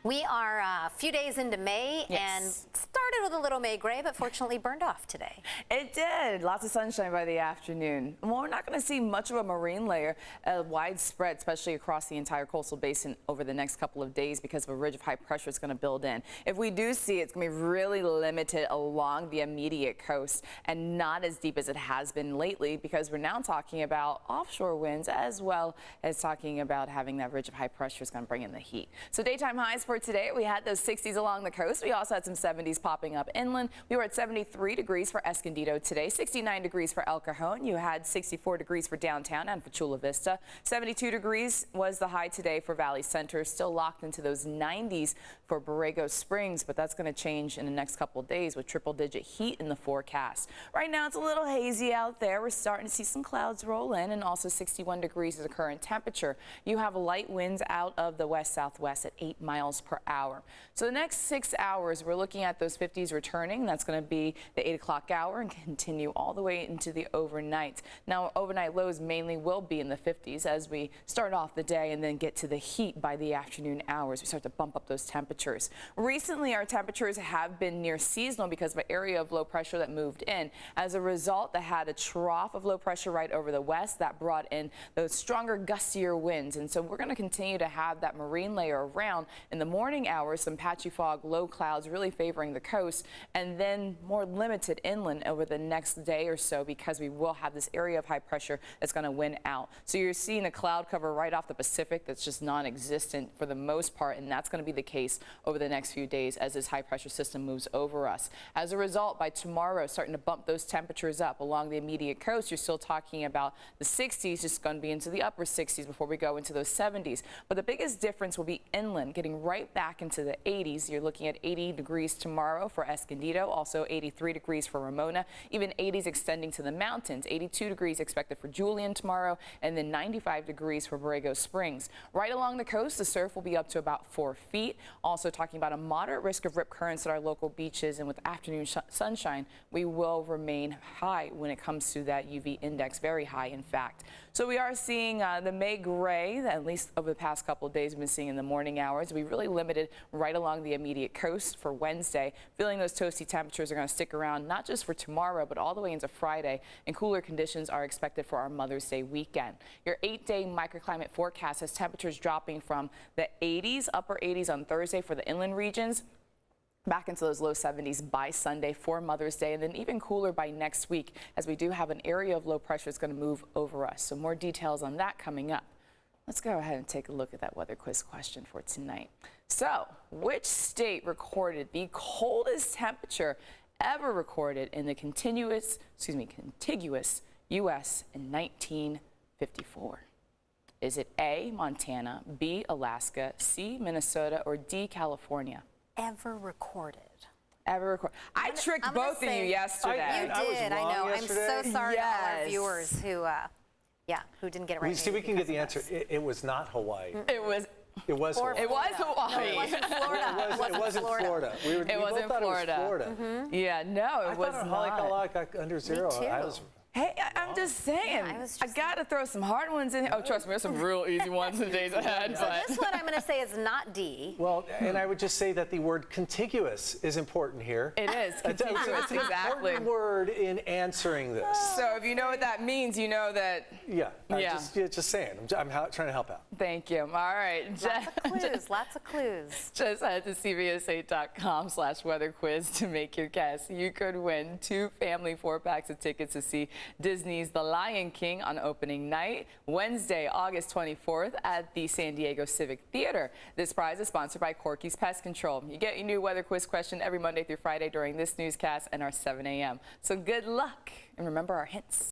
We are a few days into May, and started with a little May gray, but fortunately burned off today. It did. Lots of sunshine by the afternoon. Well, we're not going to see much of a marine layer widespread, especially across the entire coastal basin over the next couple of days because of a ridge of high pressure is going to build in. If we do see it, it's going to be really limited along the immediate coast and not as deep as it has been lately because we're now talking about offshore winds as well as talking about having that ridge of high pressure is going to bring in the heat. So daytime highs for today, we had those 60s along the coast. We also had some 70s popping up inland. We were at 73 degrees for Escondido today, 69 degrees for El Cajon. You had 64 degrees for downtown and for Chula Vista. 72 degrees was the high today for Valley Center. Still locked into those 90s for Borrego Springs, but that's going to change in the next couple of days with triple-digit heat in the forecast. Right now, it's a little hazy out there. We're starting to see some clouds roll in, and also 61 degrees is the current temperature. You have light winds out of the west-southwest at 8 miles per hour. So the next 6 hours, we're looking at those 50s returning. That's going to be the 8 o'clock hour and continue all the way into the overnight. Now, overnight lows mainly will be in the 50s as we start off the day and then get to the heat by the afternoon hours. We start to bump up those temperatures. Recently, our temperatures have been near seasonal because of an area of low pressure that moved in. As a result, they had a trough of low pressure right over the west that brought in those stronger, gustier winds. And so we're going to continue to have that marine layer around in the morning hours, some patchy fog, low clouds really favoring the coast, and then more limited inland over the next day or so because we will have this area of high pressure that's going to win out. So you're seeing a cloud cover right off the Pacific that's just non-existent for the most part, and that's going to be the case over the next few days as this high pressure system moves over us. As a result, by tomorrow, starting to bump those temperatures up along the immediate coast. You're still talking about the 60s, just going to be into the upper 60s before we go into those 70s. But the biggest difference will be inland, getting right back into the 80s. You're looking at 80 degrees tomorrow for Escondido, also 83 degrees for Ramona, even 80s extending to the mountains. 82 degrees expected for Julian tomorrow, and then 95 degrees for Borrego Springs. Right along the coast, the surf will be up to about 4 feet. Also talking about a moderate risk of rip currents at our local beaches, and with afternoon sunshine, we will remain high when it comes to that UV index, very high in fact. So we are seeing the May gray, at least over the past couple of days we've been seeing in the morning hours. We really limited right along the immediate coast for Wednesday. Feeling those toasty temperatures are going to stick around not just for tomorrow, but all the way into Friday, and cooler conditions are expected for our Mother's Day weekend. Your 8-day microclimate forecast has temperatures dropping from the 80s, upper 80s on Thursday for the inland regions, back into those low 70s by Sunday for Mother's Day, and then even cooler by next week as we do have an area of low pressure that's going to move over us. So more details on that coming up. Let's go ahead and take a look at that weather quiz question for tonight. So, which state recorded the coldest temperature ever recorded in the contiguous U.S. in 1954? Is it A, Montana, B, Alaska, C, Minnesota, or D, California? Ever recorded. Ever recorded. I tricked both of you yesterday. You did, I know. Yesterday. I'm so sorry to all our viewers who didn't get it right. We see we can get the answer. It was not Hawaii. It was Hawaii. It was Hawaii. No, it wasn't Florida. It wasn't Florida. It wasn't Florida. Yeah, no, it was not. Got under zero. Me too. Hey, I'm just saying, I got to throw some hard ones in here. Oh, trust me, there's some real easy ones in the days ahead. So this one I'm going to say is not D. Well, and I would just say that the word contiguous is important here. It is, contiguous, it's an important word in answering this. So if you know what that means, you know that. Yeah, just saying. I'm trying to help out. Thank you. All right. Lots of clues. Just head to CBS8.com/weather quiz to make your guess. You could win 2 family 4-packs of tickets to see Disney's The Lion King on opening night, Wednesday, August 24th at the San Diego Civic Theater. This prize is sponsored by Corky's Pest Control. You get your new weather quiz question every Monday through Friday during this newscast and our 7 a.m. So good luck, and remember our hints.